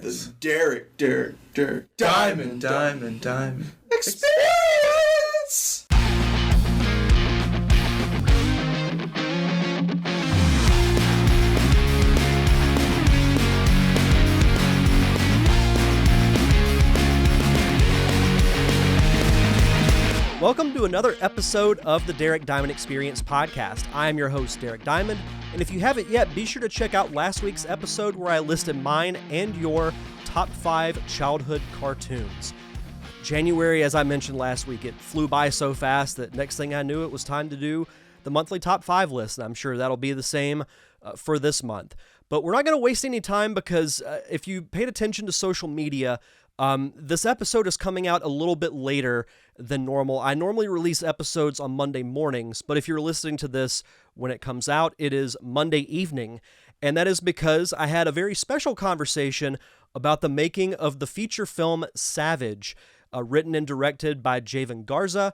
the Derek Diamond Experience! Welcome to another episode of the Derek Diamond Experience podcast. I am your host, Derek Diamond, and if you haven't yet, be sure to check out last week's episode where I listed mine and your top 5 childhood cartoons. January, as I mentioned last week, it flew by so fast that next thing I knew, it was time to do the monthly top 5 list, and I'm sure that'll be the same for this month. But we're not going to waste any time because if you paid attention to social media, this episode is coming out a little bit later than normal. I normally release episodes on Monday mornings, but if you're listening to this when it comes out, it is Monday evening. And that is because I had a very special conversation about the making of the feature film Savage, written and directed by Javan Garza,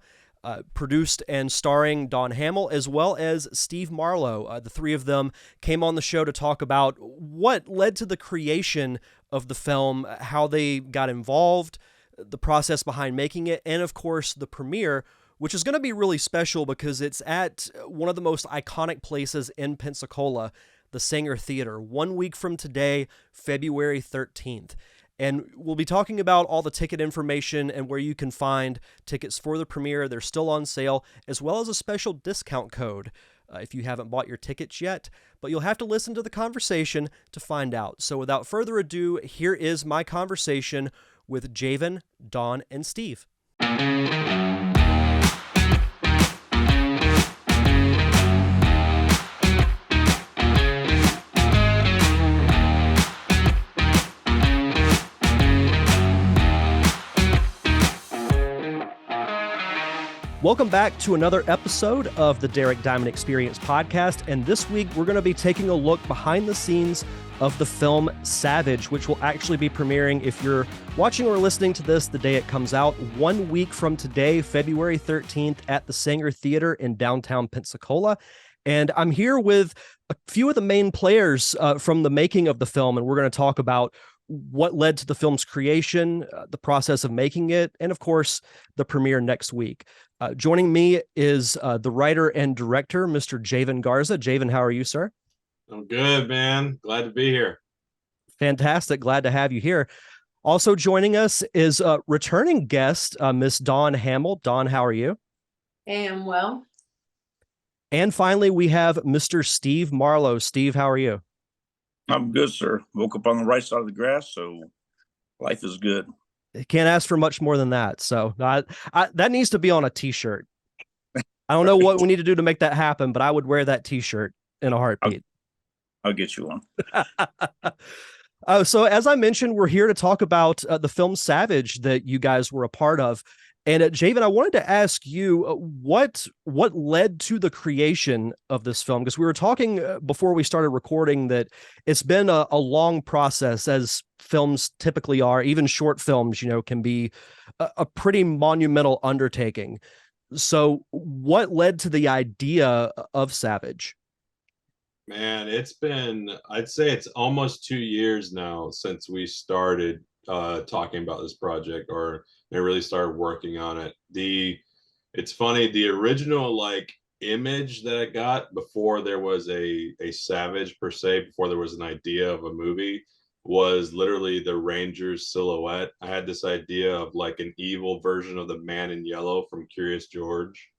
produced and starring Dawn Hamil, as well as Steve Marlow. The three of them came on the show to talk about what led to the creation of the film, how they got involved, the process behind making it, and of course the premiere, which is going to be really special because it's at one of the most iconic places in Pensacola, the Saenger Theater, 1 week from today, February 13th. And we'll be talking about all the ticket information and where you can find tickets for the premiere. They're still on sale, as well as a special discount code if you haven't bought your tickets yet. But you'll have to listen to the conversation to find out. So without further ado, here is my conversation with Javan, Dawn, and Steve. Welcome back to another episode of the Derek Diamond Experience podcast, and this week we're going to be taking a look behind the scenes of the film Savage, which will actually be premiering, if you're watching or listening to this the day it comes out, 1 week from today, February 13th, at the Saenger Theater in downtown Pensacola. And I'm here with a few of the main players from the making of the film, and we're going to talk about what led to the film's creation, the process of making it, and of course, the premiere next week. Joining me is the writer and director, Mr. Javan Garza. Javan, how are you, sir? I'm good, man. Glad to be here. Fantastic. Glad to have you here. Also joining us is a returning guest, Miss Dawn Hamil. Dawn, how are you? I am well. And finally, we have Mr. Steve Marlow. Steve, how are you? I'm good, sir. Woke up on the right side of the grass, so life is good. Can't ask for much more than that. So that needs to be on a t-shirt. I don't know what we need to do to make that happen, but I would wear that t-shirt in a heartbeat. I'll get you one. So as I mentioned, we're here to talk about the film Savage that you guys were a part of. And Javan, I wanted to ask you what led to the creation of this film, because we were talking before we started recording that it's been a long process, as films typically are. Even short films, can be a pretty monumental undertaking. So what led to the idea of Savage? Man, I'd say it's almost 2 years now since we started talking about this project, or I really started working on it. It's funny, the original image that I got before there was a Savage per se, before there was an idea of a movie, was literally the Ranger's silhouette. I had this idea of an evil version of the Man in Yellow from Curious George,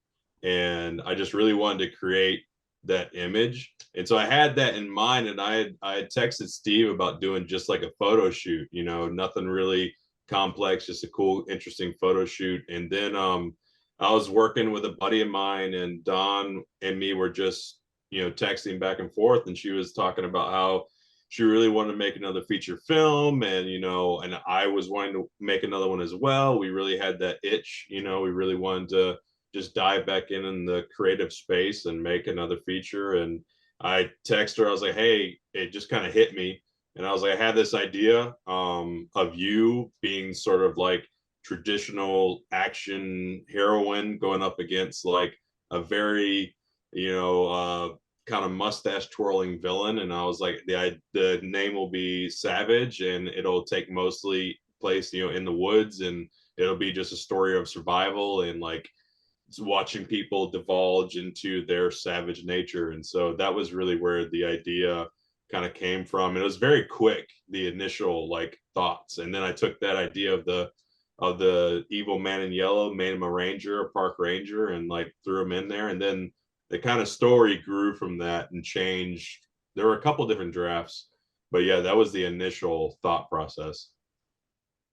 and I just really wanted to create that image. And so I had that in mind, and I had texted Steve about doing just a photo shoot, nothing really complex, just a cool, interesting photo shoot. And then I was working with a buddy of mine, and Dawn and me were just texting back and forth, and she was talking about how she really wanted to make another feature film, and and I was wanting to make another one as well. We really had that itch, we really wanted to just dive back in the creative space and make another feature. And I texted her, I was like, hey, it just kind of hit me. And I was like, I had this idea of you being sort of traditional action heroine going up against a very, kind of mustache twirling villain, and I was like, the name will be Savage, and it'll take mostly place, in the woods, and it'll be just a story of survival and like watching people divulge into their savage nature. And so that was really where the idea kind of came from. It was very quick, the initial like thoughts, and then I took that idea of the evil man in yellow, made him a ranger, a park ranger, and like threw him in there. And then the kind of story grew from that and changed. There were a couple different drafts, but yeah, that was the initial thought process.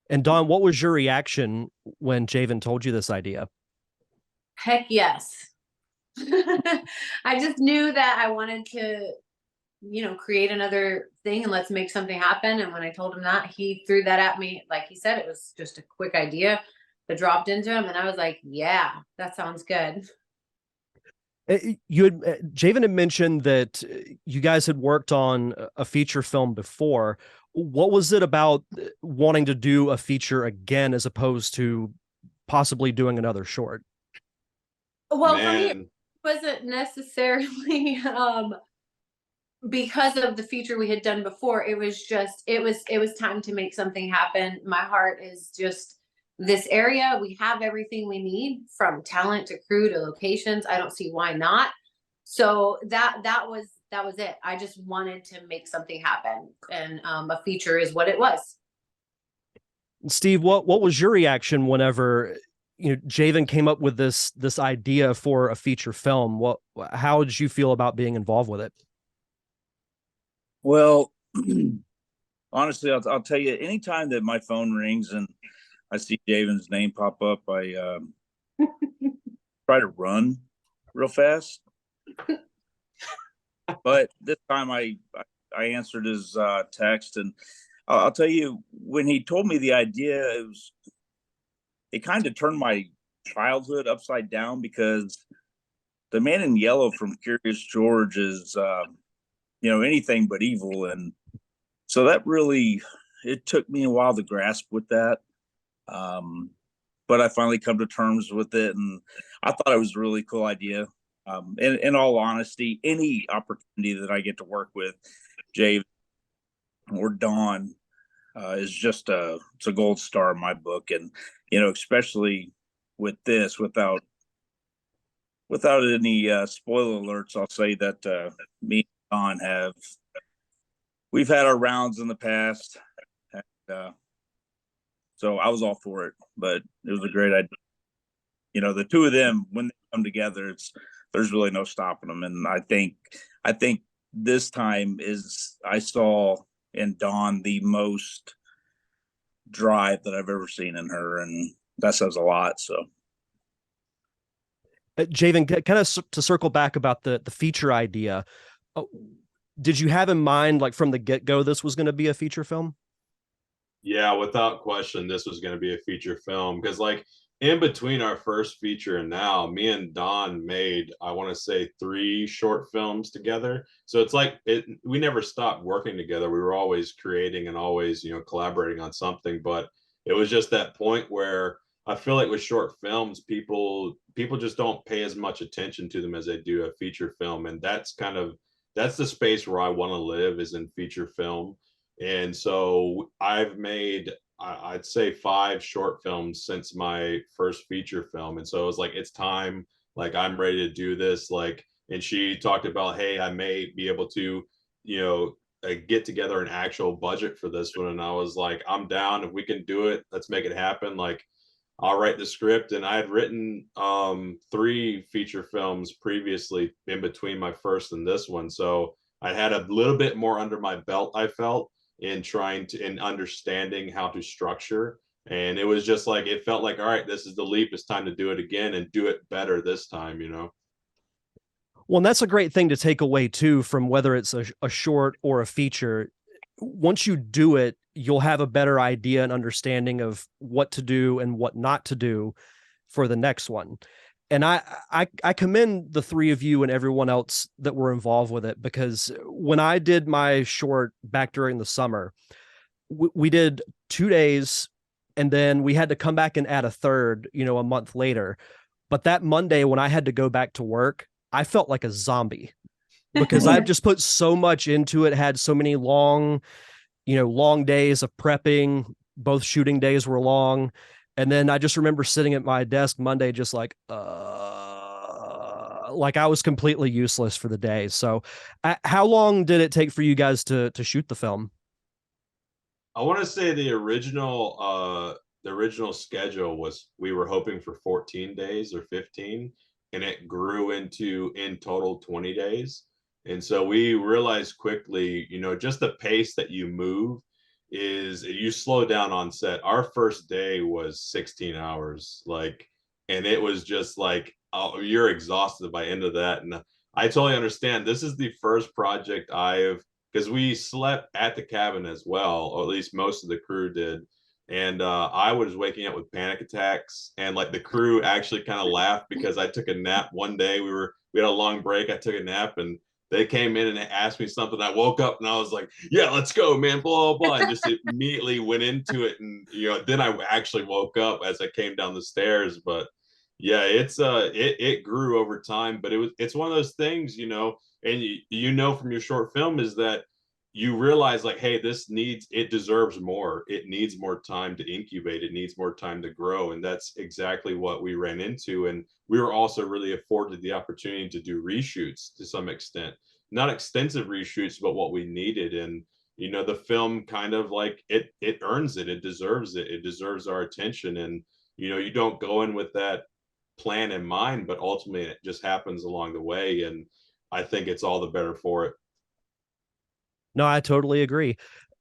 And Dawn, what was your reaction when Javan told you this idea? Heck yes. I just knew that I wanted to, create another thing and let's make something happen. And when I told him that, he threw that at me. Like he said, it was just a quick idea that dropped into him. And I was like, yeah, that sounds good. Javan had mentioned that you guys had worked on a feature film before. What was it about wanting to do a feature again, as opposed to possibly doing another short? Well, for me, it wasn't necessarily because of the feature we had done before. It was just, it was time to make something happen. My heart is just this area. We have everything we need, from talent to crew to locations. I don't see why not. So that was it. I just wanted to make something happen, and a feature is what it was. Steve, what was your reaction whenever Javan came up with this idea for a feature film? How did you feel about being involved with it? Well, honestly, I'll tell you, anytime that my phone rings and I see Javan's name pop up, I try to run real fast. But this time I answered his text, and I'll tell you, when he told me the idea, it kind of turned my childhood upside down, because the man in yellow from Curious George is anything but evil. And so that really, it took me a while to grasp with that. But I finally come to terms with it, and I thought it was a really cool idea. In all honesty, any opportunity that I get to work with Jay or Dawn is just it's a gold star in my book. And especially with this, without any spoiler alerts, I'll say that me and Dawn we've had our rounds in the past, and so I was all for it. But it was a great idea. The two of them, when they come together, there's really no stopping them. And I think this time I saw in Dawn the most drive that I've ever seen in her, and that says a lot. So, Javan, kind of to circle back about the feature idea, did you have in mind, like from the get-go, this was going to be a feature film? Yeah, without question, this was going to be a feature film, because like in between our first feature and now, me and Dawn made, I want to say, 3 short films together. So it's like we never stopped working together. We were always creating and always, collaborating on something. But it was just that point where I feel like with short films, people just don't pay as much attention to them as they do a feature film. And that's the space where I want to live, is in feature film. And so I've made, I'd say, 5 short films since my first feature film. And so it was like, it's time, like I'm ready to do this. Like, and she talked about, hey, I may be able to, get together an actual budget for this one. And I was like, I'm down. If we can do it, let's make it happen. Like, I'll write the script. And I had written 3 feature films previously in between my first and this one. So I had a little bit more under my belt, I felt, in understanding how to structure. And it was just like, it felt like, all right, this is the leap. It's time to do it again and do it better this time, Well, and that's a great thing to take away too, from whether it's a short or a feature. Once you do it, you'll have a better idea and understanding of what to do and what not to do for the next one. And I commend the 3 of you and everyone else that were involved with it, because when I did my short back during the summer, we did 2 days, and then we had to come back and add a third, a month later. But that Monday, when I had to go back to work, I felt like a zombie. because I've just put so much into it, had so many long days of prepping. Both shooting days were long. And then I just remember sitting at my desk Monday, just like I was completely useless for the day. So how long did it take for you guys to shoot the film? I want to say the original schedule was, we were hoping for 14 days or 15, and it grew into in total 20 days. And so we realized quickly, just the pace that you move is, you slow down on set. Our first day was 16 hours, and it was just like, oh, you're exhausted by end of that. And I totally understand. This is the first project because we slept at the cabin as well, or at least most of the crew did. And I was waking up with panic attacks, and the crew actually kind of laughed because I took a nap one day. We had a long break. I took a nap, and they came in and asked me something. I woke up and I was like, "Yeah, let's go, man!" Blah blah blah, and just immediately went into it. And then I actually woke up as I came down the stairs. But yeah, it grew over time. But it's one of those things, and from your short film, is that you realize, hey, it deserves more. It needs more time to incubate. It needs more time to grow. And that's exactly what we ran into. And we were also really afforded the opportunity to do reshoots to some extent, not extensive reshoots, but what we needed. And, the film kind of it earns it. It deserves it. It deserves our attention. And, you don't go in with that plan in mind, but ultimately it just happens along the way. And I think it's all the better for it. No, I totally agree.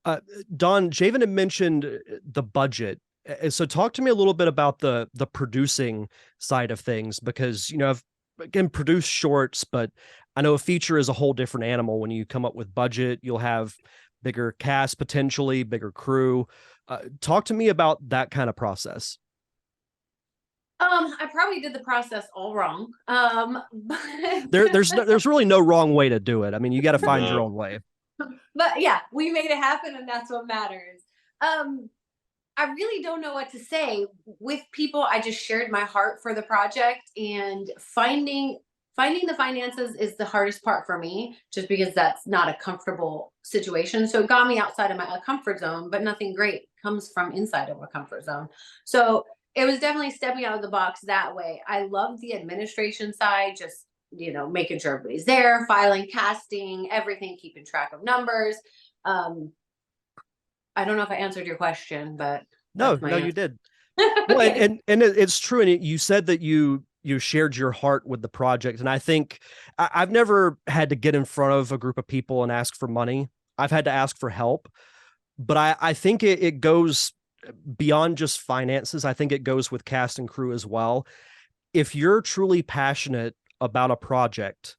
Dawn, Javen had mentioned the budget. So talk to me a little bit about the producing side of things, because, I've again produced shorts, but I know a feature is a whole different animal. When you come up with budget, you'll have bigger cast, potentially bigger crew. Talk to me about that kind of process. I probably did the process all wrong. But There's really no wrong way to do it. I mean, you got to find your No. own way. but yeah, we made it happen, and that's what matters. I really don't know what to say. With people, I just shared my heart for the project, and finding the finances is the hardest part for me, just because that's not a comfortable situation. So it got me outside of my comfort zone, but nothing great comes from inside of a comfort zone. So it was definitely stepping out of the box that way. I love the administration side, just making sure everybody's there, filing, casting, everything, keeping track of numbers. I don't know if I answered your question, but No, that's my answer. you did. Well, and it's true. And you said that you shared your heart with the project. And I think I've never had to get in front of a group of people and ask for money. I've had to ask for help, but I think it goes beyond just finances. I think it goes with cast and crew as well. If you're truly passionate about a project,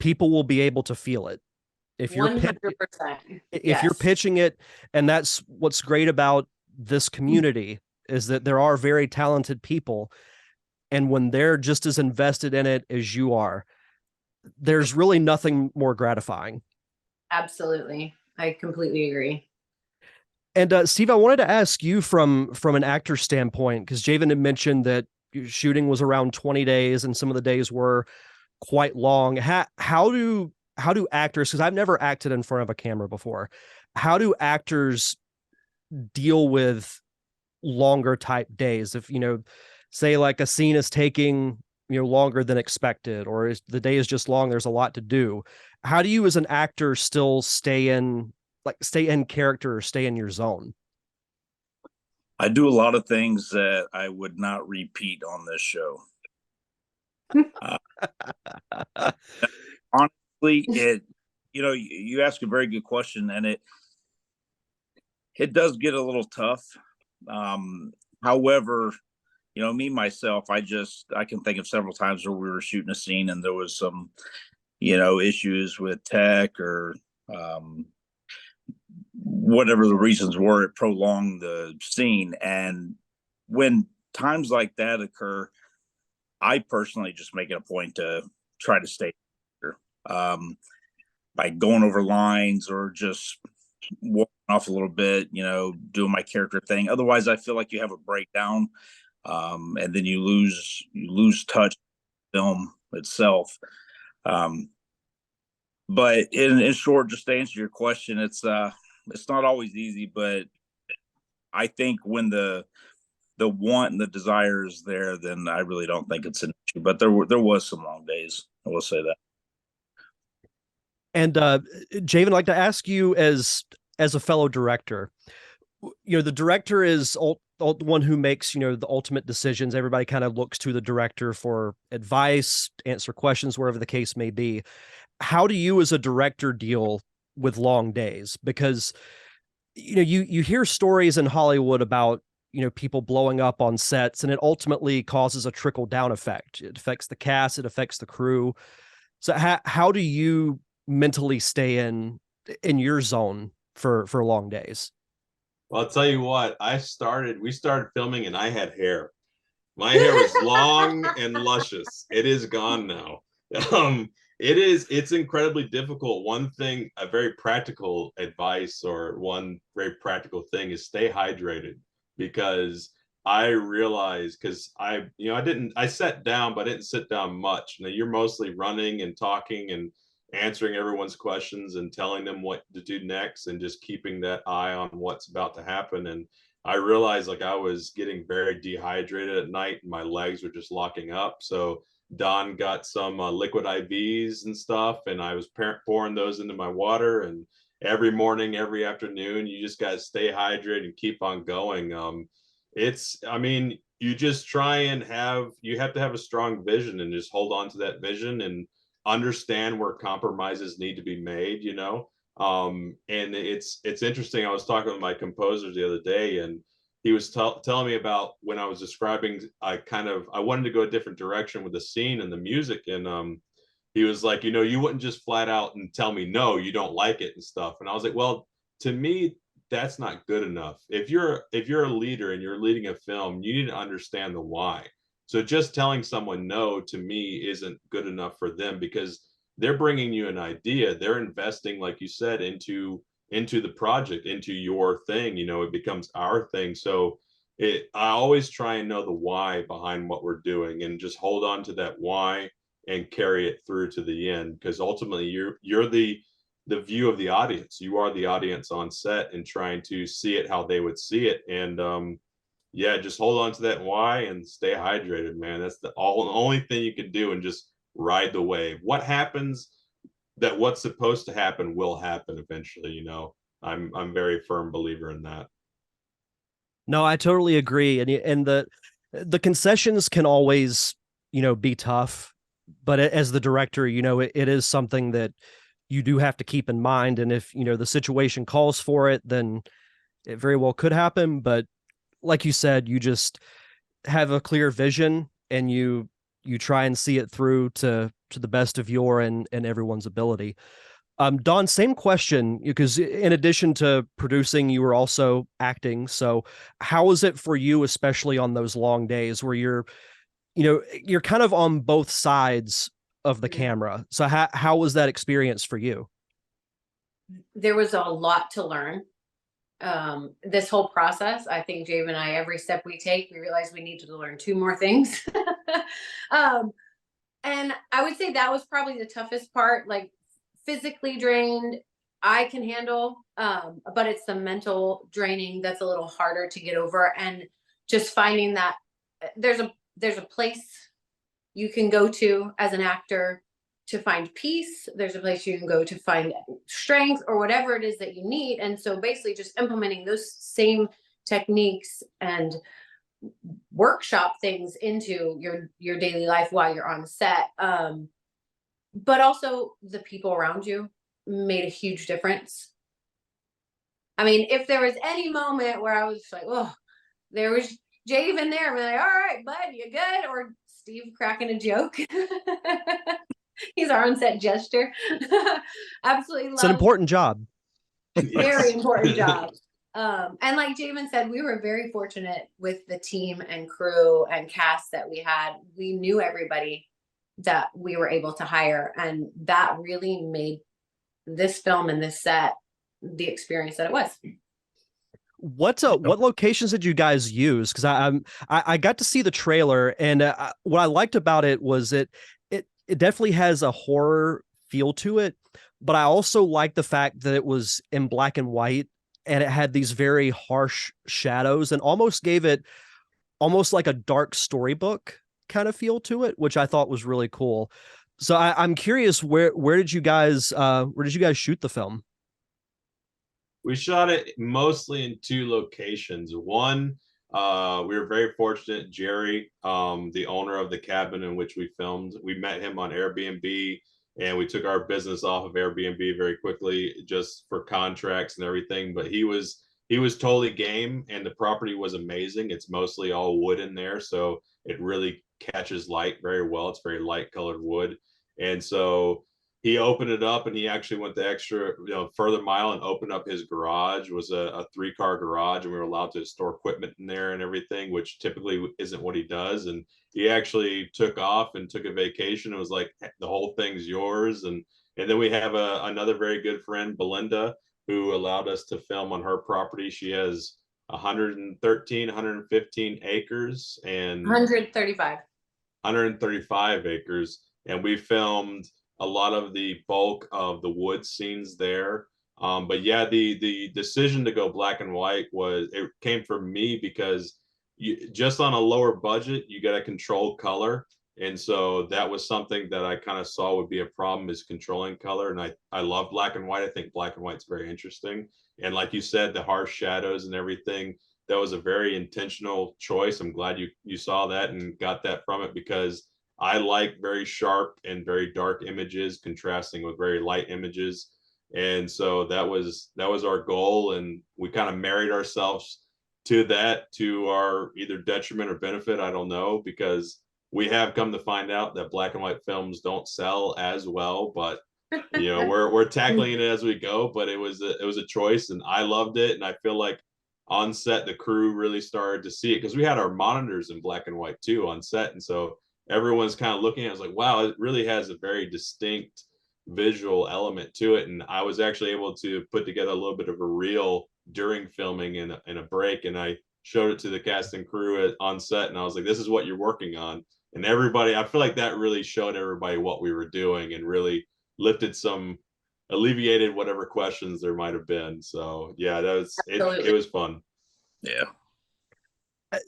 people will be able to feel it. If you're 100%. if you're pitching it, and that's what's great about this community, is that there are very talented people, and when they're just as invested in it as you are, there's really nothing more gratifying. Absolutely. I completely agree. And Steve, I wanted to ask you from an actor standpoint, because Javen had mentioned that shooting was around 20 days and some of the days were quite long. How do actors, because I've never acted in front of a camera before, how do actors deal with longer type days? If, say like a scene is taking, longer than expected, or the day is just long, there's a lot to do. How do you as an actor still stay in character, or stay in your zone? I do a lot of things that I would not repeat on this show. Honestly, you ask a very good question, and it does get a little tough. However, me myself, I can think of several times where we were shooting a scene and there was some, issues with tech or whatever the reasons were, it prolonged the scene. And when times like that occur, I personally just make it a point to try to stay here, by going over lines or just walking off a little bit, doing my character thing. Otherwise, I feel like you have a breakdown, and then you lose touch with the film itself. But in short, just to answer your question, it's not always easy, but I think when the want and the desire is there, then I really don't think it's an issue. But there was some long days, I will say that. And Javen, I'd like to ask you as a fellow director, the director is the one who makes, the ultimate decisions. Everybody kind of looks to the director for advice, answer questions, wherever the case may be. How do you as a director deal with long days? Because, you hear stories in Hollywood about, people blowing up on sets, and it ultimately causes a trickle down effect. It affects the cast, it affects the crew. So how do you mentally stay in your zone for long days? Well, I'll tell you what, we started filming and I had hair. My hair was long and luscious. It is gone now. It's incredibly difficult. One thing, a very practical advice, or one very practical thing, is stay hydrated, because I realized, because I sat down, but I didn't sit down much. You're mostly running and talking and answering everyone's questions and telling them what to do next, and just keeping that eye on what's about to happen. And I realized, like, I was getting very dehydrated at night and my legs were just locking up. So Dawn got some liquid IVs and stuff, and I was pouring those into my water. And every morning, every afternoon, you just got to stay hydrated and keep on going. You just try and you have to have a strong vision and just hold on to that vision and understand where compromises need to be made, and it's interesting. I was talking with my composer the other day, and he was telling me about when I was describing, I wanted to go a different direction with the scene and the music, and he was like, you wouldn't just flat out and tell me no, you don't like it and stuff. And I was like, well, to me, that's not good enough. If you're a leader and you're leading a film, you need to understand the why. So just telling someone no, to me, isn't good enough for them, because they're bringing you an idea. They're investing, like you said, into the project, into your thing. It becomes our thing. So I always try and know the why behind what we're doing, and just hold on to that why and carry it through to the end, because ultimately you're the view of the audience. You are the audience on set, and trying to see it how they would see it. And yeah, just hold on to that why and stay hydrated, man. That's the only thing you can do, and just ride the wave. What happens, that what's supposed to happen will happen eventually. I'm very firm believer in that. No, I totally agree. And the concessions can always, be tough, but as the director, it is something that you do have to keep in mind. And if, the situation calls for it, then it very well could happen. But like you said, you just have a clear vision, and you try and see it through to the best of your and everyone's ability. Dawn, same question, because in addition to producing, you were also acting. So how is it for you, especially on those long days where you're kind of on both sides of the camera? So how was that experience for you? There was a lot to learn. This whole process, I think Javen and I, every step we take, we realize we need to learn 2 more things. And I would say that was probably the toughest part. Like, physically drained, I can handle, but it's the mental draining that's a little harder to get over. And just finding that there's a place you can go to as an actor to find peace. There's a place you can go to find strength, or whatever it is that you need. And so basically just implementing those same techniques and workshop things into your daily life while you're on set. But also the people around you made a huge difference. I mean, if there was any moment where I was like, oh, there was Javen there, I'm like, all right, bud, you good? Or Steve cracking a joke. He's our on-set jester. Absolutely love. It's an important job. Very important job. And like Javen said, we were very fortunate with the team and crew and cast that we had. We knew everybody that we were able to hire, and that really made this film and this set the experience that it was. What locations did you guys use? Because I got to see the trailer, and what I liked about it was it definitely has a horror feel to it. but I also like the fact that it was in black and white and it had these very harsh shadows and almost gave it almost like a dark storybook kind of feel to it, which I thought was really cool. So I'm curious, where did you guys shoot the film? We shot it mostly in two locations. One, we were very fortunate. Jerry, the owner of the cabin in which we filmed, we met him on Airbnb, and we took our business off of Airbnb very quickly just for contracts and everything. But he was totally game, and the property was amazing. It's mostly all wood in there, so it really catches light very well. It's very light colored wood, and so he opened it up, and he actually went the extra, further mile and opened up his garage. It was a 3-car garage, and we were allowed to store equipment in there and everything, which typically isn't what he does. And he actually took off and took a vacation. It was like, the whole thing's yours. And then we have another very good friend, Belinda, who allowed us to film on her property. She has 115 acres and 135 acres. And we filmed a lot of the bulk of the wood scenes there. But yeah, the decision to go black and white came from me because just on a lower budget, you got to control color. And so that was something that I kind of saw would be a problem, is controlling color. And I love black and white. I think black and white's very interesting. And like you said, the harsh shadows and everything, that was a very intentional choice. I'm glad you saw that and got that from it, because I like very sharp and very dark images contrasting with very light images. And so that was our goal. And we kind of married ourselves to that, to our either detriment or benefit. I don't know, because we have come to find out that black and white films don't sell as well, but we're tackling it as we go. But it was a choice, and I loved it. And I feel like on set, the crew really started to see it, because we had our monitors in black and white too on set. And so everyone's kind of looking at it, it's like, wow, it really has a very distinct visual element to it. And I was actually able to put together a little bit of a reel during filming in a break, and I showed it to the cast and crew on set, and I was like, this is what you're working on. And everybody, I feel like that really showed everybody what we were doing and really alleviated whatever questions there might have been. So yeah, it was fun. Yeah.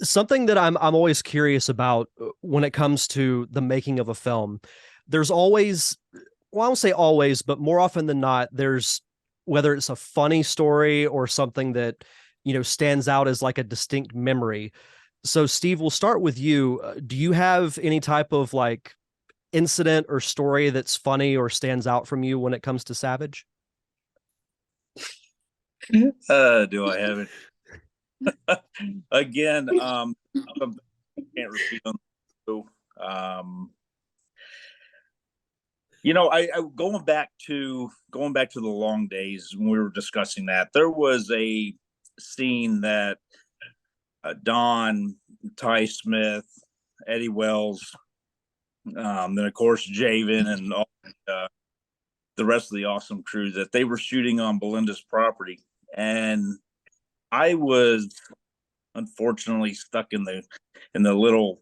Something that I'm always curious about when it comes to the making of a film, there's always, well, I won't say always, but more often than not, there's, whether it's a funny story or something that, stands out as like a distinct memory. So Steve, we'll start with you. Do you have any type of like incident or story that's funny or stands out from you when it comes to Savage? Do I have it? Again, I can't repeat on. I going back to the long days when we were discussing that, there was a scene that Dawn, Ty Smith, Eddie Wells, then of course Javan and all the rest of the awesome crew, that they were shooting on Belinda's property, and I was unfortunately stuck in the little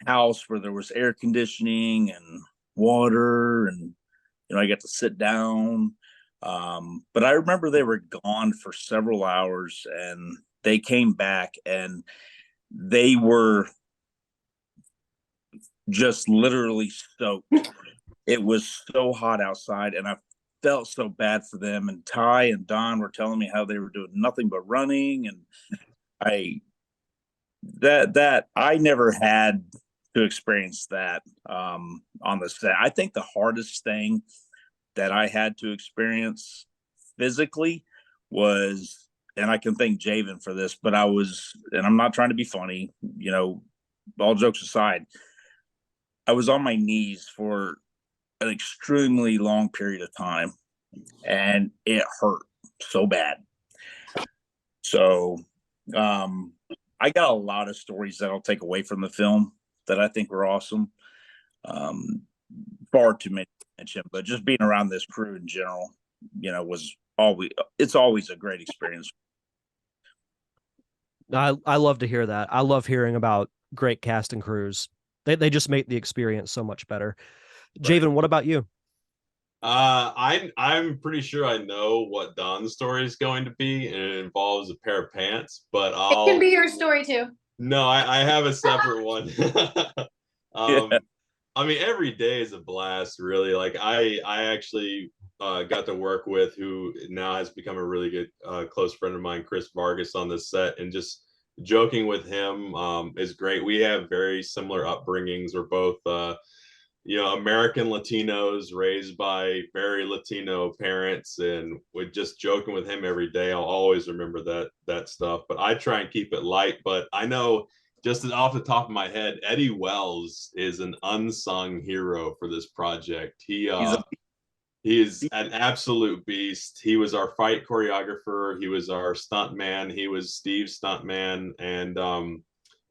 house where there was air conditioning and water, and I got to sit down. But I remember they were gone for several hours, and they came back, and they were just literally soaked. It was so hot outside, and I felt so bad for them. And Ty and Don were telling me how they were doing nothing but running, and I never had to experience that on the set. I think the hardest thing that I had to experience physically was, and I can thank Javan for this, but and I'm not trying to be funny, all jokes aside, I was on my knees for an extremely long period of time, and it hurt so bad. So I got a lot of stories that I'll take away from the film that I think were awesome. Far too many to mention, but just being around this crew in general, it's always a great experience. I love to hear that. I love hearing about great cast and crews. They just make the experience so much better. Right. Javan, what about you? I'm pretty sure I know what Don's story is going to be, and it involves a pair of pants. But It can be your story too. No, I have a separate one. Yeah. um, I mean, every day is a blast, really. Like I actually got to work with who now has become a really good close friend of mine, Chris Vargas, on the set, and just joking with him is great. We have very similar upbringings. We're both American Latinos raised by very Latino parents, and with just joking with him every day, I'll always remember that stuff. But I try and keep it light. But I know just off the top of my head, Eddie Wells is an unsung hero for this project. He's a He is an absolute beast. He was our fight choreographer. He was our stunt man. He was Steve's stunt man, and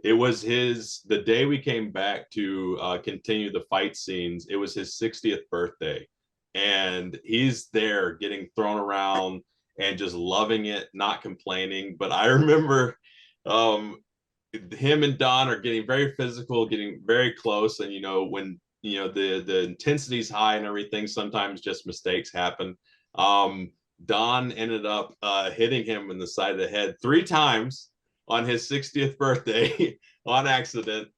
it was the day we came back to continue the fight scenes. It was his 60th birthday, and he's there getting thrown around and just loving it, not complaining. But I remember um, him and Don are getting very physical, getting very close, and when the intensity's high and everything, sometimes just mistakes happen. Don ended up hitting him in the side of the head 3 times on his 60th birthday on accident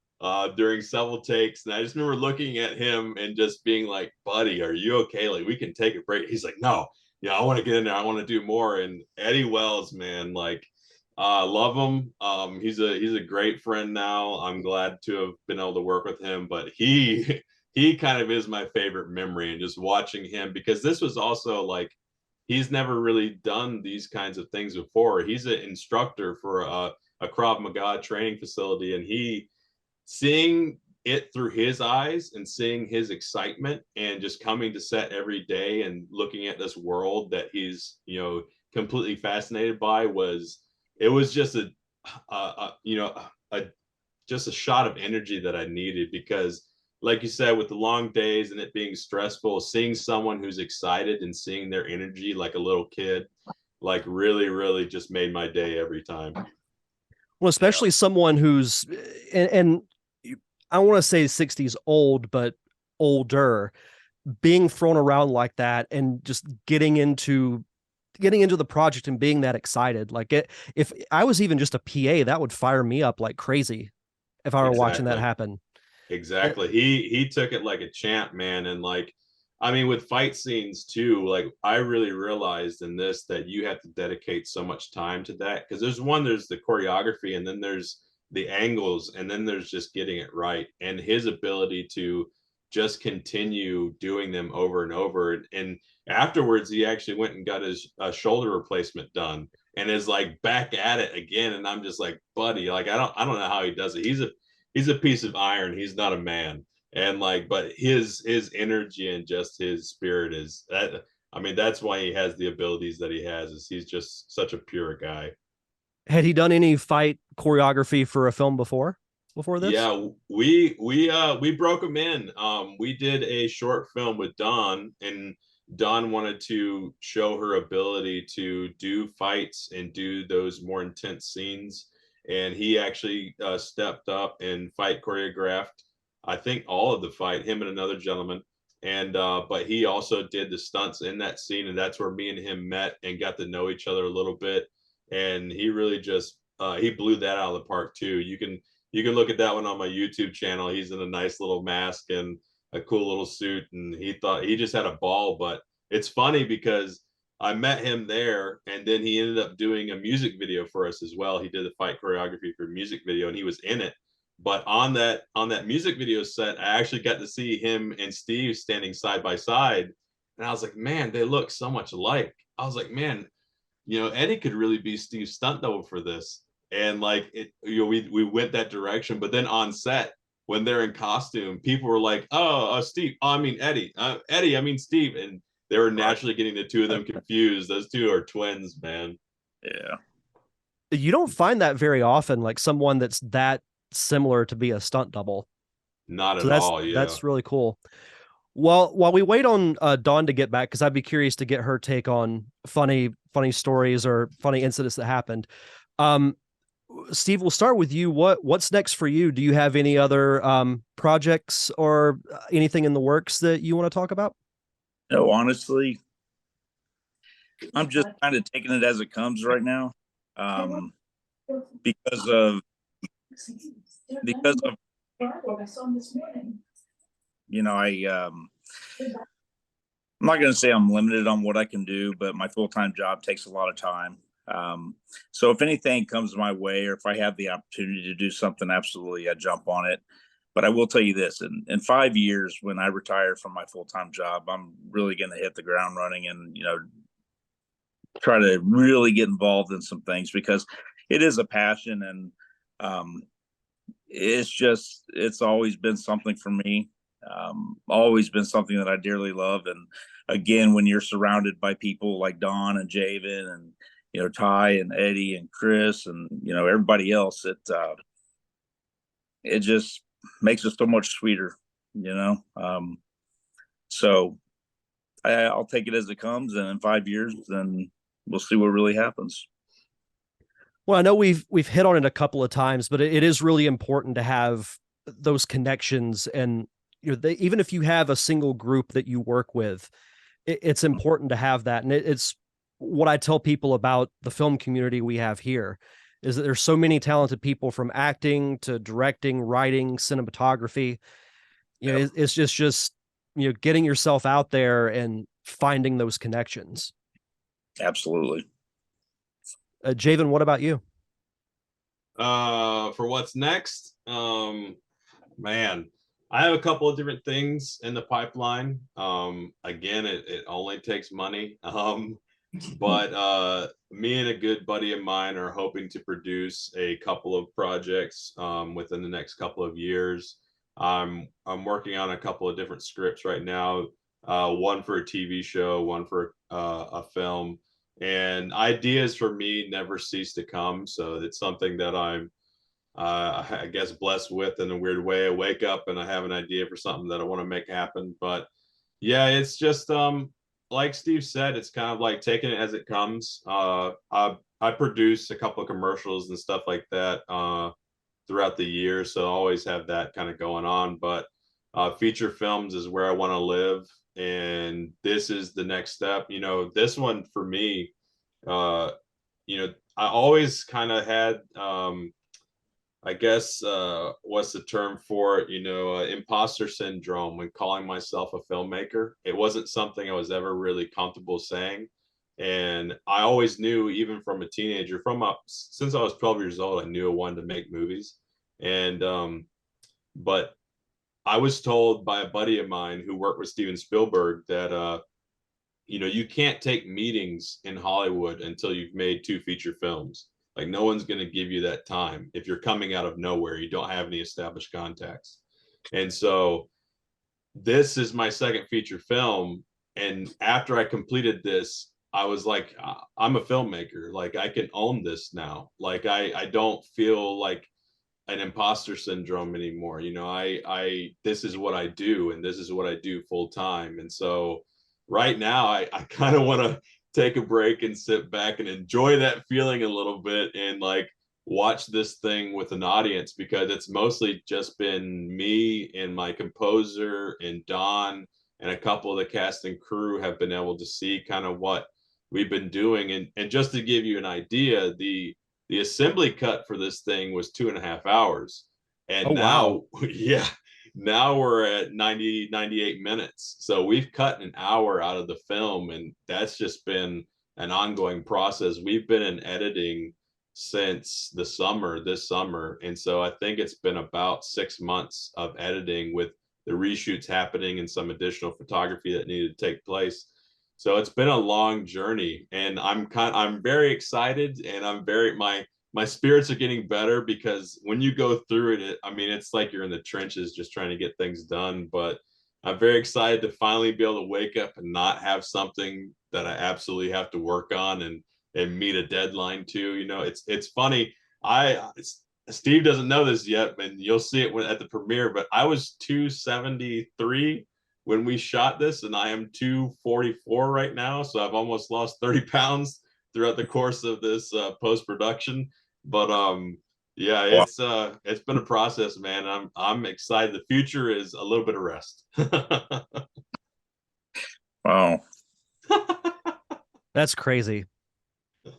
during several takes. And I just remember looking at him and just being like, buddy, are you okay? Like, we can take a break. He's like, no, I want to get in there. I want to do more. And Eddie Wells, man, like, love him. He's a great friend now. I'm glad to have been able to work with him, but he kind of is my favorite memory, and just watching him, because this was also like, he's never really done these kinds of things before. He's an instructor for a Krav Maga training facility, and seeing it through his eyes and seeing his excitement and just coming to set every day and looking at this world that he's completely fascinated by was just just a shot of energy that I needed, because like you said, with the long days and it being stressful, seeing someone who's excited and seeing their energy like a little kid, like really, really just made my day every time. Well, especially someone who's, and I don't want to say 60s old, but older, being thrown around like that and just getting into the project and being that excited. Like, if I was even just a PA, that would fire me up like crazy if I were watching that happen. Exactly. He took it like a champ, man. And like, I mean, with fight scenes too, like I really realized in this that you have to dedicate so much time to that, because there's the choreography, and then there's the angles, and then there's just getting it right. And his ability to just continue doing them over and over. And afterwards, he actually went and got his shoulder replacement done, and is like back at it again. And I'm just like, buddy, like I don't know how he does it. He's a piece of iron. He's not a man. And like, but his energy and just his spirit is that. I mean, that's why he has the abilities that he has. Is he's just such a pure guy. Had he done any fight choreography for a film before this? Yeah, we broke him in. We did a short film with Dawn, and Dawn wanted to show her ability to do fights and do those more intense scenes. And he actually stepped up and fight choreographed, I think, all of the fight, him and another gentleman. And but he also did the stunts in that scene, and that's where me and him met and got to know each other a little bit. And he really just he blew that out of the park too. You can look at that one on my YouTube channel. He's in a nice little mask and a cool little suit, and he just had a ball. But it's funny because I met him there, and then he ended up doing a music video for us as well. He did the fight choreography for a music video, and he was in it. But on that music video set, I actually got to see him and Steve standing side by side, and I was like, man, they look so much alike. I was like, man, Eddie could really be Steve's stunt double for this. And like we went that direction. But then on set, when they're in costume, people were like, "Oh, Steve. Oh, I mean Eddie. Eddie. I mean Steve." And they were naturally getting the two of them confused. Those two are twins, man. Yeah. You don't find that very often, like someone that's that similar to be a stunt double. Not at all. Yeah, that's really cool. Well, while we wait on Dawn to get back, because I'd be curious to get her take on funny stories or funny incidents that happened. Steve, we'll start with you. What's next for you? Do you have any other projects or anything in the works that you want to talk about? No, honestly, I'm just kind of taking it as it comes right now. Because of you know, I'm not going to say I'm limited on what I can do, but my full-time job takes a lot of time. So if anything comes my way, or if I have the opportunity to do something, absolutely, I jump on it. But I will tell you this, in 5 years, when I retire from my full-time job, I'm really going to hit the ground running and, try to really get involved in some things, because it is a passion, and it's always been something for me. Always been something that I dearly love. And again, when you're surrounded by people like Dawn and Javan and, Ty and Eddie and Chris and, everybody else, it just makes it so much sweeter, so I'll take it as it comes. And in 5 years, then we'll see what really happens. Well, I know we've hit on it a couple of times, but it is really important to have those connections. And even if you have a single group that you work with, it's important to have that. And it's what I tell people about the film community we have here, is that there's so many talented people, from acting to directing, writing, cinematography. It's just getting yourself out there and finding those connections. Absolutely. Javan, what about you? For what's next, man, I have a couple of different things in the pipeline. Again, it only takes money. But me and a good buddy of mine are hoping to produce a couple of projects within the next couple of years. I'm working on a couple of different scripts right now, one for a TV show, one for a film. And ideas for me never cease to come. So it's something that I'm, I guess, blessed with in a weird way. I wake up and I have an idea for something that I want to make happen. But yeah, it's just like Steve said, it's kind of like taking it as it comes. I produce a couple of commercials and stuff like that throughout the year, so I always have that kind of going on. But feature films is where I want to live, and this is the next step. This one for me, I always kind of had, I guess, what's the term for it? Imposter syndrome when calling myself a filmmaker. It wasn't something I was ever really comfortable saying. And I always knew, even from a teenager, since I was 12 years old, I knew I wanted to make movies. And, but I was told by a buddy of mine who worked with Steven Spielberg that, you can't take meetings in Hollywood until you've made 2 feature films. Like, no one's going to give you that time if you're coming out of nowhere. You don't have any established contacts. And so this is my second feature film. And after I completed this, I was like, I'm a filmmaker. Like, I can own this now. Like, I don't feel like an imposter syndrome anymore. This is what I do, and this is what I do full time. And so right now I kind of want to take a break and sit back and enjoy that feeling a little bit, and like watch this thing with an audience, because it's mostly just been me and my composer and Dawn, and a couple of the cast and crew have been able to see kind of what we've been doing. And just to give you an idea, the assembly cut for this thing was 2.5 hours. And now, wow. Yeah, now we're at 98 minutes. So we've cut an hour out of the film, and that's just been an ongoing process. We've been in editing since this summer. And so I think it's been about 6 months of editing, with the reshoots happening and some additional photography that needed to take place. So it's been a long journey, and I'm very excited, and my spirits are getting better, because when you go through it, it's like you're in the trenches just trying to get things done. But I'm very excited to finally be able to wake up and not have something that I absolutely have to work on and meet a deadline to. It's funny. Steve doesn't know this yet, and you'll see it at the premiere, but I was 273 when we shot this, and I am 244 right now. So I've almost lost 30 pounds throughout the course of this post-production. But yeah, it's been a process, man. I'm excited. The future is a little bit of rest. Well, Wow. That's crazy.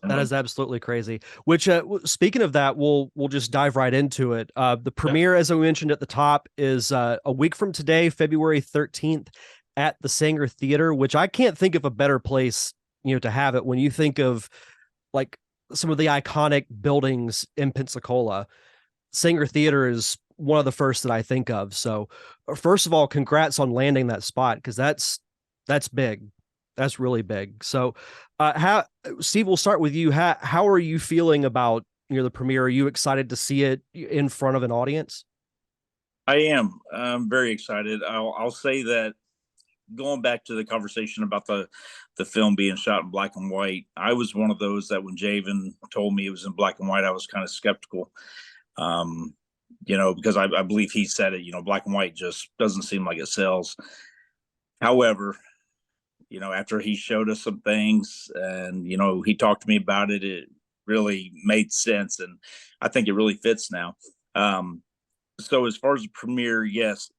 That is absolutely crazy. Which, speaking of that, we'll just dive right into it. The premiere, as I mentioned at the top, is a week from today, February 13th, at the Saenger Theater. Which I can't think of a better place, to have it. When you think of like some of the iconic buildings in Pensacola, Saenger Theater is one of the first that I think of. So, first of all, congrats on landing that spot, because that's big. That's really big. So, how Steve, we'll start with you. How are you feeling about the premiere? Are you excited to see it in front of an audience? I am. I'm very excited. I'll say that, going back to the conversation about the film being shot in black and white, I was one of those that when Javan told me it was in black and white, I was kind of skeptical. Because I believe he said it. Black and white just doesn't seem like it sells. However, after he showed us some things and, he talked to me about it, it really made sense. And I think it really fits now. So as far as the premiere, yes.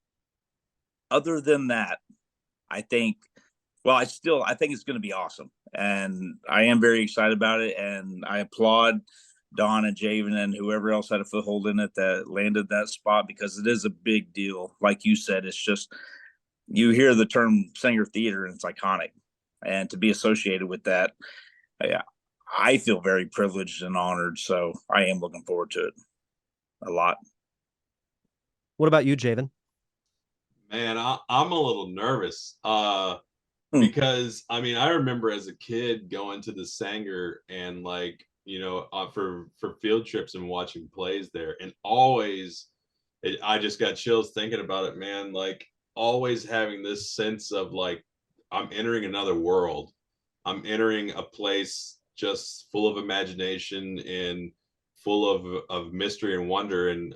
Other than that, I think it's going to be awesome. And I am very excited about it. And I applaud Dawn and Javan and whoever else had a foothold in it that landed that spot, because it is a big deal. Like you said, it's just, you hear the term Saenger Theater and it's iconic, and to be associated with that, I feel very privileged and honored. So I am looking forward to it a lot. What about you, Javan? Man, I'm a little nervous because I remember as a kid going to the Sanger and for field trips and watching plays there, and always I just got chills thinking about it, man. Like, always having this sense of like, I'm entering another world. I'm entering a place just full of imagination and full of mystery and wonder. And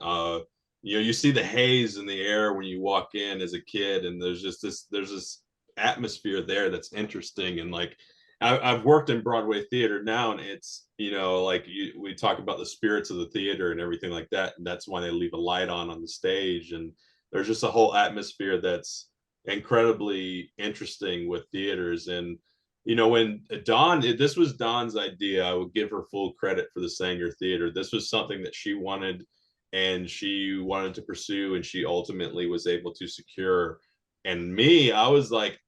you see the haze in the air when you walk in as a kid, and there's this atmosphere there that's interesting. And like, I've worked in Broadway theater now, and it's we talk about the spirits of the theater and everything like that, and that's why they leave a light on the stage, and there's just a whole atmosphere that's incredibly interesting with theaters. And when this was Dawn's idea, I would give her full credit for the Saenger Theater. This was something that she wanted, and she wanted to pursue, and she ultimately was able to secure. And me, I was like,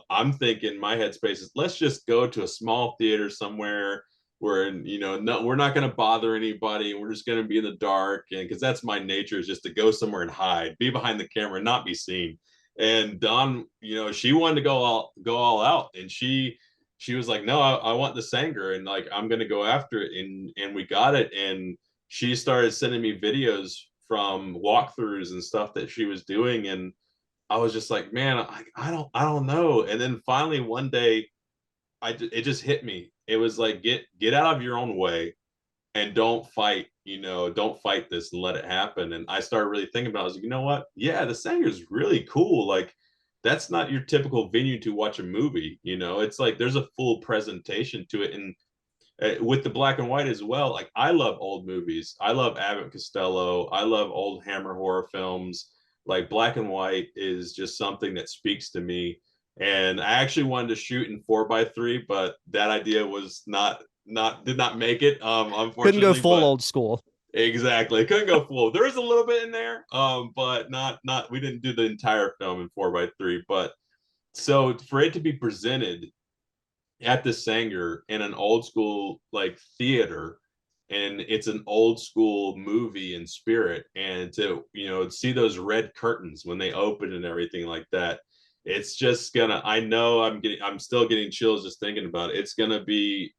I'm thinking, my headspace is, let's just go to a small theater somewhere where, we're not going to bother anybody. We're just going to be in the dark. And because that's my nature, is just to go somewhere and hide, be behind the camera, and not be seen. And Dawn, she wanted to go all out, and she was like, no, I want the Saenger, and like, I'm going to go after it. And we got it. And she started sending me videos from walkthroughs and stuff that she was doing. And I was just like, man, I don't know. And then finally one day, it just hit me. It was like, get out of your own way and don't fight this and let it happen. And I started really thinking about it. I was like, you know what? Yeah, the Sanger's really cool. Like, that's not your typical venue to watch a movie. It's like there's a full presentation to it. And with the black and white as well, like, I love old movies. I love Abbott and Costello. I love old Hammer horror films. Like, black and white is just something that speaks to me. And I actually wanted to shoot in 4:3, but that idea was did not make it. Unfortunately, couldn't go full old school. Exactly, couldn't go full. There was a little bit in there, but not. We didn't do the entire film in 4:3. But so for it to be presented at the Saenger in an old school like theater, and it's an old school movie in spirit, and to see those red curtains when they open and everything like that, it's just gonna, I know I'm still getting chills just thinking about it. It's gonna be,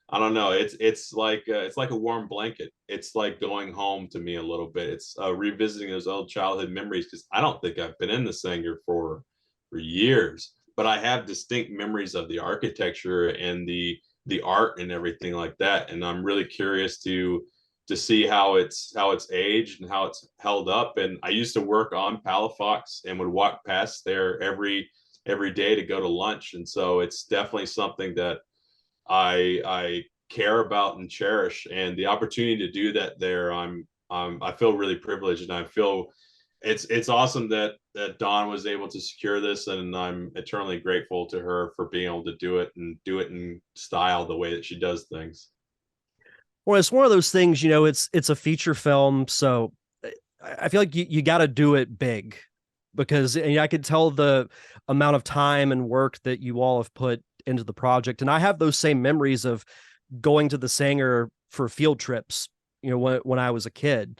I don't know, it's like a warm blanket. It's like going home to me a little bit. It's revisiting those old childhood memories, because I don't think I've been in the Saenger for years, but I have distinct memories of the architecture and the art and everything like that. And I'm really curious to see how it's aged and how it's held up. And I used to work on Palafox and would walk past there every day to go to lunch. And so it's definitely something that I care about and cherish. And the opportunity to do that there, I feel really privileged, and I feel it's awesome that Dawn was able to secure this, and I'm eternally grateful to her for being able to do it and do it in style the way that she does things. Well, it's one of those things, it's a feature film, so I feel like you got to do it big, because I could tell the amount of time and work that you all have put into the project. And I have those same memories of going to the Saenger for field trips, when I was a kid.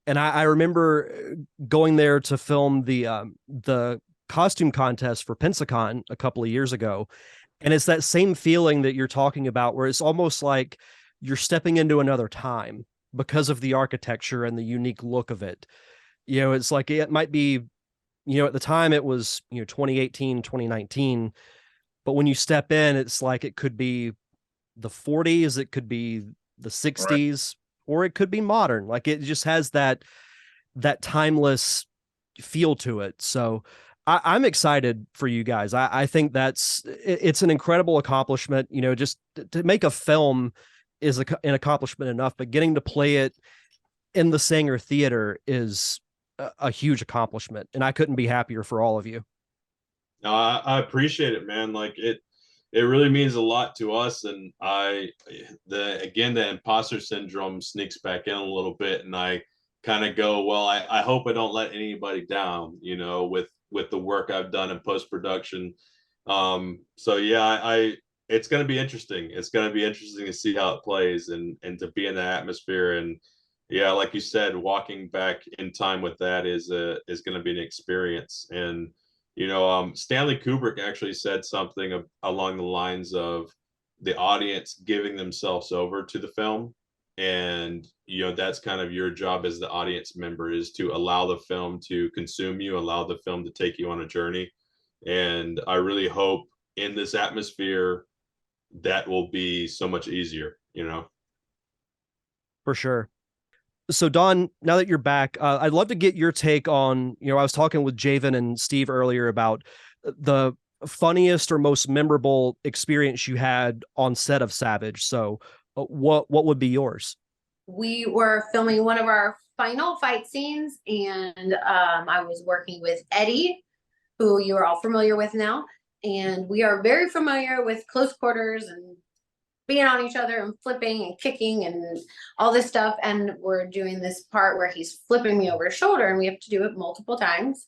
And I remember going there to film the costume contest for Pensacola a couple of years ago. And it's that same feeling that you're talking about, where it's almost like you're stepping into another time because of the architecture and the unique look of it. It's like it might be, at the time it was, 2018, 2019. But when you step in, it's like it could be the 40s, it could be the 60s, or it could be modern. Like it just has that timeless feel to it. So I'm excited for you guys. I think it's an incredible accomplishment. Just to make a film is an accomplishment enough, but getting to play it in the Saenger Theater is a huge accomplishment, and I couldn't be happier for all of you. No, I appreciate it, man. Like it really means a lot to us. And the imposter syndrome sneaks back in a little bit, and I kind of go, well, I hope I don't let anybody down, with the work I've done in post-production. So yeah, it's going to be interesting. It's going to be interesting to see how it plays and to be in the atmosphere. And yeah, like you said, walking back in time with that is going to be an experience. And Stanley Kubrick actually said something along the lines of the audience giving themselves over to the film. And, that's kind of your job as the audience member, is to allow the film to consume you, allow the film to take you on a journey. And I really hope in this atmosphere that will be so much easier, For sure. So Dawn, now that you're back, I'd love to get your take on, I was talking with Javan and Steve earlier about the funniest or most memorable experience you had on set of Savage. So what would be yours? We were filming one of our final fight scenes, and I was working with Eddie, who you are all familiar with now. And we are very familiar with close quarters and being on each other and flipping and kicking and all this stuff. And we're doing this part where he's flipping me over his shoulder, and we have to do it multiple times,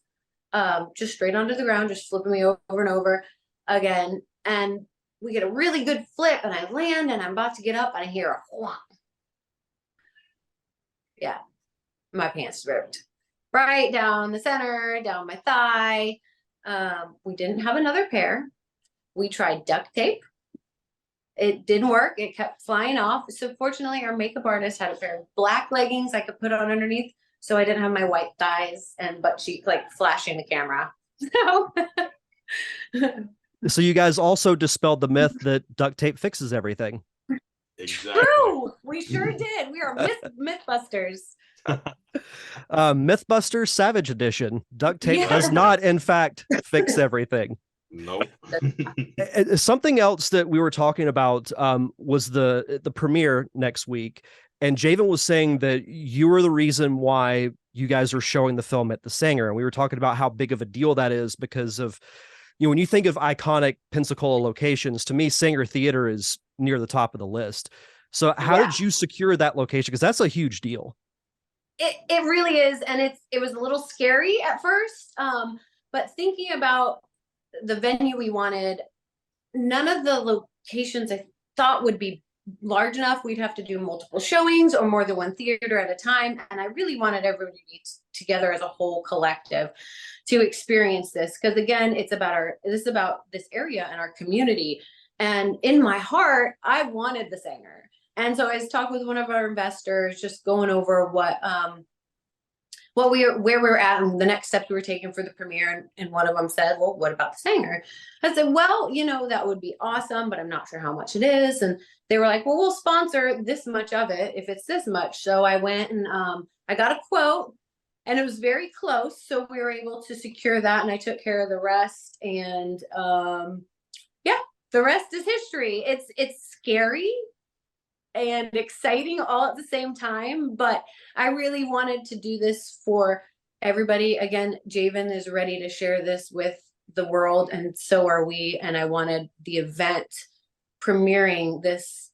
just straight onto the ground, just flipping me over and over again. And we get a really good flip, and I land, and I'm about to get up, and I hear a whomp. Yeah, my pants ripped right down the center, down my thigh. We didn't have another pair. We tried duct tape. It didn't work. It kept flying off. So fortunately, our makeup artist had a pair of black leggings I could put on underneath, so I didn't have my white thighs and butt cheek like flashing the camera. So you guys also dispelled the myth that duct tape fixes everything. Exactly. True. We sure did. We are Mythbusters. Mythbusters Savage Edition. Duct tape does not, in fact, fix everything. Nope. Something else that we were talking about was the premiere next week, and Javan was saying that you were the reason why you guys are showing the film at the Saenger, and we were talking about how big of a deal that is because of, when you think of iconic Pensacola locations, to me, Saenger Theater is near the top of the list. So how did you secure that location? Because that's a huge deal. It really is, and it was a little scary at first, but thinking about the venue we wanted, none of the locations I thought would be large enough. We'd have to do multiple showings or more than one theater at a time, and I really wanted everybody to be together as a whole collective to experience this, because again, this is about this area and our community. And in my heart, I wanted the Saenger. And so I was talking with one of our investors, just going over where we were at and the next steps we were taking for the premiere. And one of them said, well, what about the Saenger? I said, well, that would be awesome, but I'm not sure how much it is. And they were like, well, we'll sponsor this much of it if it's this much. So I went and I got a quote, and it was very close. So we were able to secure that, and I took care of the rest. And the rest is history. It's scary and exciting all at the same time, but I really wanted to do this for everybody, again, Javan is ready to share this with the world, and so are we. And I wanted the event premiering this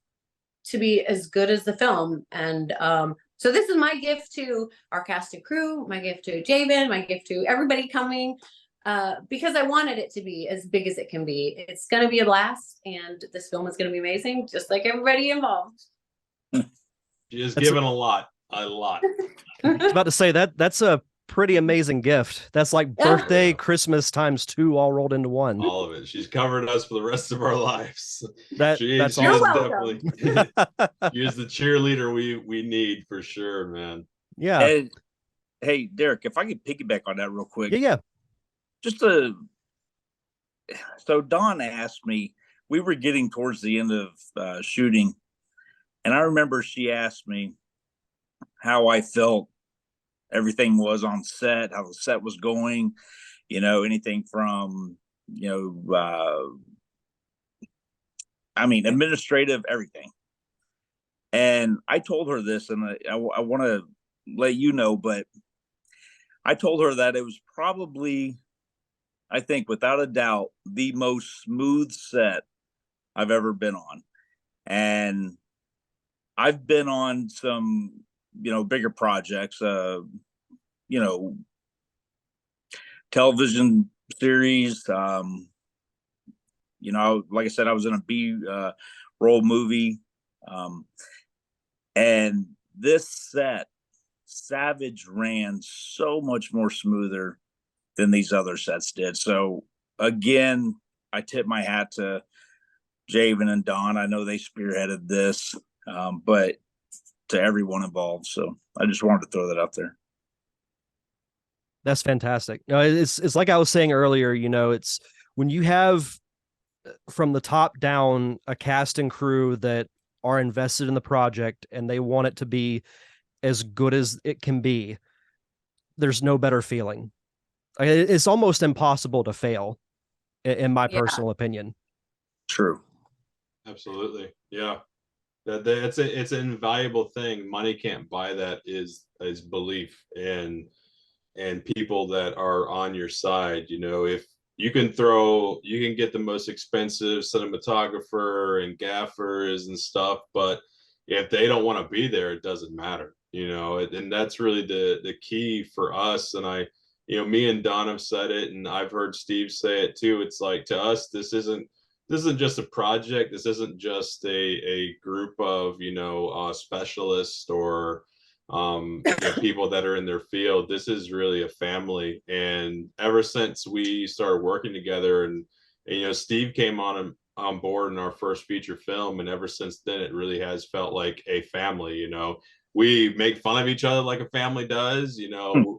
to be as good as the film. And so this is my gift to our cast and crew, my gift to Javan, my gift to everybody coming, because I wanted it to be as big as it can be. It's going to be a blast, and this film is going to be amazing, just like everybody involved. She has given a lot. I was about to say that's a pretty amazing gift. That's like birthday, Christmas times 2 all rolled into one. All of it. She's covered us for the rest of our lives. That's she is awesome. definitely she is the cheerleader we need for sure, man. Yeah. And, hey, Derek, if I could piggyback on that real quick. Yeah. So Dawn asked me, we were getting towards the end of shooting, and I remember she asked me how I felt everything was on set, how the set was going, anything from, administrative, everything. And I told her this, and I want to let you know, but I told her that it was probably, I think without a doubt, the most smooth set I've ever been on. And I've been on some, bigger projects, television series. Like I said, I was in a B roll movie. And this set, Savage, ran so much more smoother than these other sets did. So again, I tip my hat to Javan and Dawn. I know they spearheaded this, but to everyone involved. So I just wanted to throw that out there. That's fantastic. No, it's like I was saying earlier, it's when you have from the top down a cast and crew that are invested in the project and they want it to be as good as it can be, there's no better feeling. It's almost impossible to fail, in my personal opinion. True. Absolutely. Yeah. It's an invaluable thing. Money can't buy that is belief and people that are on your side. If you can get the most expensive cinematographer and gaffers and stuff, but if they don't want to be there, it doesn't matter, and that's really the key for us. And me and Don have said it, and I've heard Steve say it too. It's like, to us, this isn't just a project. This isn't just a group of specialists or people that are in their field. This is really a family. And ever since we started working together, and Steve came on board in our first feature film, and ever since then it really has felt like a family. We make fun of each other like a family does.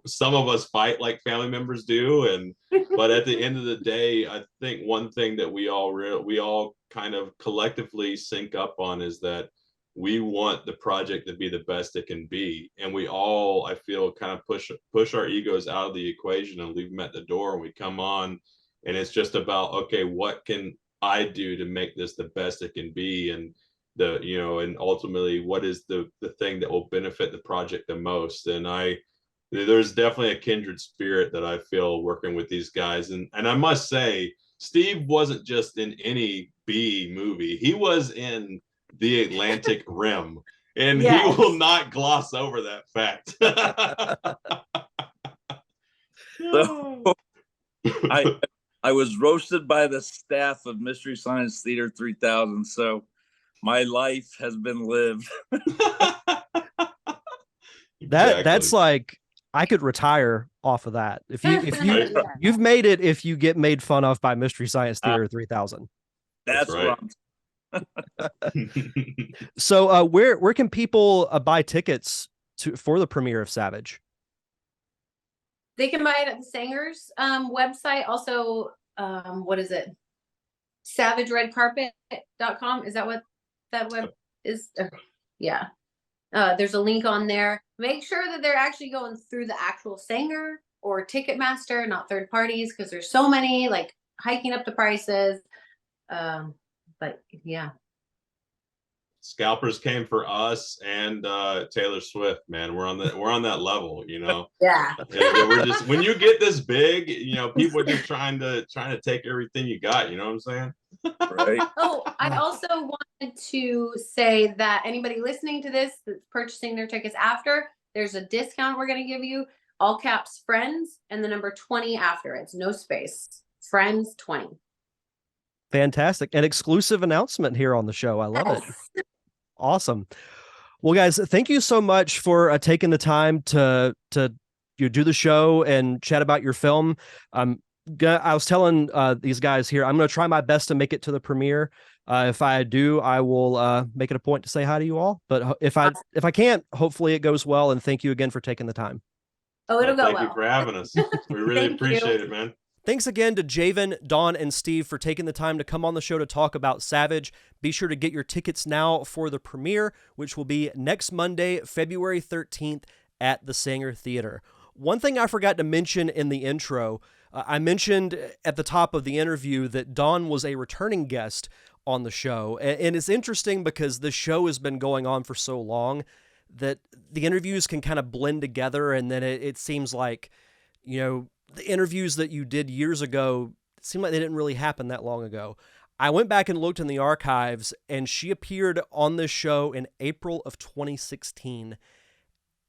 Some of us fight like family members do, but at the end of the day, I think one thing that we all kind of collectively sync up on is that we want the project to be the best it can be. And we all, I feel, kind of push our egos out of the equation and leave them at the door, and we come on, and it's just about, okay, what can I do to make this the best it can be? And and ultimately, what is the thing that will benefit the project the most? And there's definitely a kindred spirit that I feel working with these guys. And I must say, Steve wasn't just in any B movie. He was in The Atlantic Rim, and he will not gloss over that fact. So, I was roasted by the staff of Mystery Science Theater 3000. So my life has been lived. That's like, I could retire off of that. If you've made it, if you get made fun of by Mystery Science Theater 3000. That's right. So where can people buy tickets for the premiere of Savage? They can buy it at the Saenger's website. Also, what is it? SavageRedCarpet.com. Is that what that web is? Yeah. There's a link on there. Make sure that they're actually going through the actual Saenger or Ticketmaster, not third parties, because there's so many, like, hiking up the prices. But yeah. scalpers came for us and Taylor Swift, man. We're on that level, you know. Yeah. We're just, when you get this big, you know, people are just trying to take everything you got, you know what I'm saying? Right. Oh, I also wanted to say that anybody listening to this that's purchasing their tickets after, there's a discount we're going to give you. All caps friends and the number 20 after. It's no space. Friends 20. Fantastic. An exclusive announcement here on the show. I love it. Awesome. Well, guys, thank you so much for taking the time to do the show and chat about your film. I was telling these guys here, I'm going to try my best to make it to the premiere. If I do, I will make it a point to say hi to you all. But if I can't, hopefully it goes well. And thank you again for taking the time. Oh, it'll go well. Thank you for having us. We really appreciate it, man. Thanks again to Javan, Dawn, and Steve for taking the time to come on the show to talk about Savage. Be sure to get your tickets now for the premiere, which will be next Monday, February 13th at the Saenger Theater. One thing I forgot to mention in the intro, I mentioned at the top of the interview that Dawn was a returning guest on the show. And it's interesting because the show has been going on for so long that the interviews can kind of blend together. And then it seems like, you know, the interviews that you did years ago seemed like they didn't really happen that long ago. I went back and looked in the archives, and she appeared on this show in April of 2016.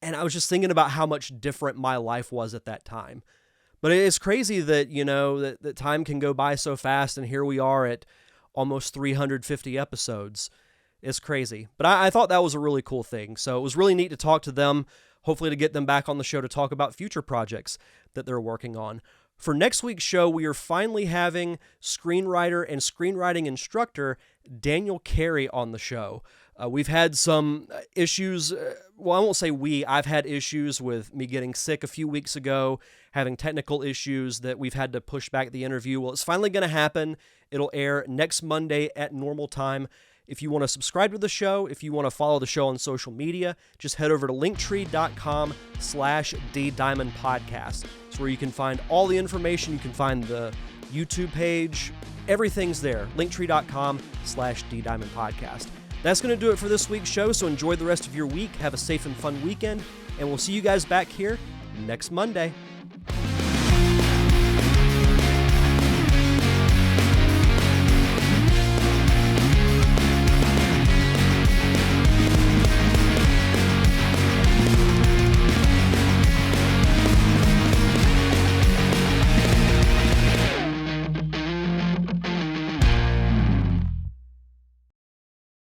And I was just thinking about how much different my life was at that time. But it's crazy that, you know, that time can go by so fast, and here we are at almost 350 episodes. It's crazy. But I thought that was a really cool thing. So it was really neat to talk to them, hopefully to get them back on the show to talk about future projects that they're working on. For next week's show, we are finally having screenwriter and screenwriting instructor Daniel Carey on the show. We've had some issues. Well, I won't say I've had issues with me getting sick a few weeks ago, having technical issues that we've had to push back the interview. Well, it's finally going to happen. It'll air next Monday at normal time. If you want to subscribe to the show, if you want to follow the show on social media, just head over to linktree.com/DDiamondPodcast. It's where you can find all the information. You can find the YouTube page. Everything's there. Linktree.com/DDiamondPodcast. That's going to do it for this week's show, so enjoy the rest of your week. Have a safe and fun weekend, and we'll see you guys back here next Monday.